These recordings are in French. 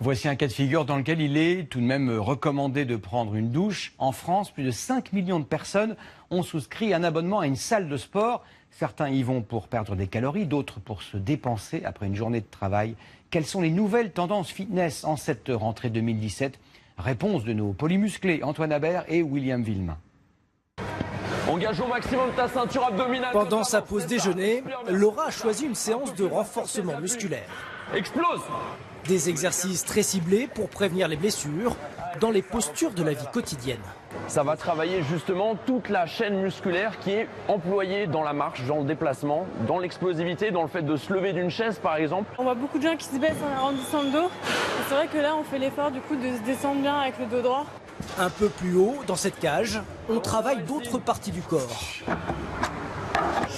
Voici un cas de figure dans lequel il est tout de même recommandé de prendre une douche. En France, plus de 5 millions de personnes ont souscrit un abonnement à une salle de sport. Certains y vont pour perdre des calories, d'autres pour se dépenser après une journée de travail. Quelles sont les nouvelles tendances fitness en cette rentrée 2017? Réponse de nos polymusclés Antoine Habert et William Villemain. Engage au maximum ta ceinture abdominale. Pendant sa pause déjeuner, Laura a choisi une séance de renforcement musculaire. Explose! Des exercices très ciblés pour prévenir les blessures dans les postures de la vie quotidienne. Ça va travailler justement toute la chaîne musculaire qui est employée dans la marche, dans le déplacement, dans l'explosivité, dans le fait de se lever d'une chaise par exemple. On voit beaucoup de gens qui se baissent en arrondissant le dos. C'est vrai que là on fait l'effort du coup de se descendre bien avec le dos droit. Un peu plus haut, dans cette cage, on travaille d'autres parties du corps.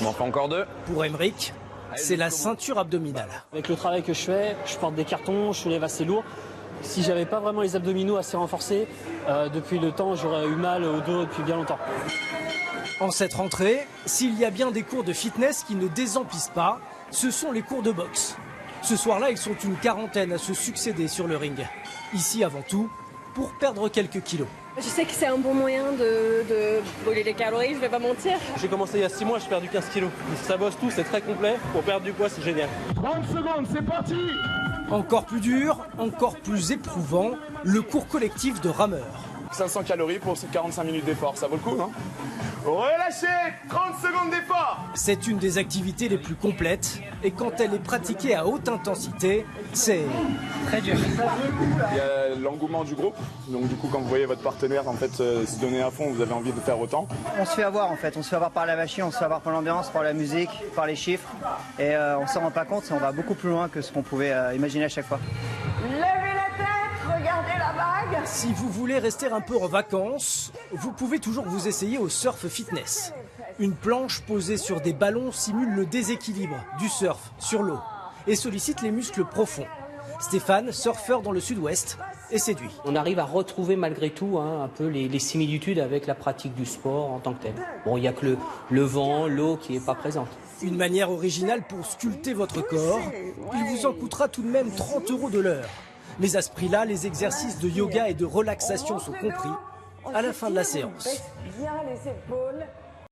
On en fait encore deux. Pour Emeric, c'est la ceinture abdominale. Avec le travail que je fais, je porte des cartons, je soulève assez lourd. Si j'avais pas vraiment les abdominaux assez renforcés, depuis le temps, j'aurais eu mal au dos depuis bien longtemps. En cette rentrée, s'il y a bien des cours de fitness qui ne désemplissent pas, ce sont les cours de boxe. Ce soir-là, ils sont une quarantaine à se succéder sur le ring. Ici, avant tout, pour perdre quelques kilos. Je sais que c'est un bon moyen de brûler les calories, je vais pas mentir. J'ai commencé il y a 6 mois, j'ai perdu 15 kilos. Ça bosse tout, c'est très complet. Pour perdre du poids, c'est génial. 30 secondes, c'est parti! Encore plus dur, encore plus éprouvant, le cours collectif de rameurs. 500 calories pour 45 minutes d'effort, ça vaut le coup, non? Relâchez! 30 secondes d'effort! C'est une des activités les plus complètes et quand elle est pratiquée à haute intensité, c'est très dur. Il y a l'engouement du groupe, donc du coup quand vous voyez votre partenaire en fait se donner à fond, vous avez envie de faire autant. On se fait avoir en fait, on se fait avoir par la machine, on se fait avoir par l'ambiance, par la musique, par les chiffres et on s'en rend pas compte, on va beaucoup plus loin que ce qu'on pouvait imaginer à chaque fois. Levez la tête, regardez la vague. Si vous voulez rester un peu en vacances, vous pouvez toujours vous essayer au surf fitness. Une planche posée sur des ballons simule le déséquilibre du surf sur l'eau et sollicite les muscles profonds. Stéphane, surfeur dans le sud-ouest, est séduit. On arrive à retrouver malgré tout un peu les similitudes avec la pratique du sport en tant que tel. Bon, il n'y a que le vent, l'eau qui n'est pas présente. Une manière originale pour sculpter votre corps. Il vous en coûtera tout de même 30 € de l'heure. Mais à ce prix-là, les exercices de yoga et de relaxation sont compris à la fin de la séance. Bien les épaules.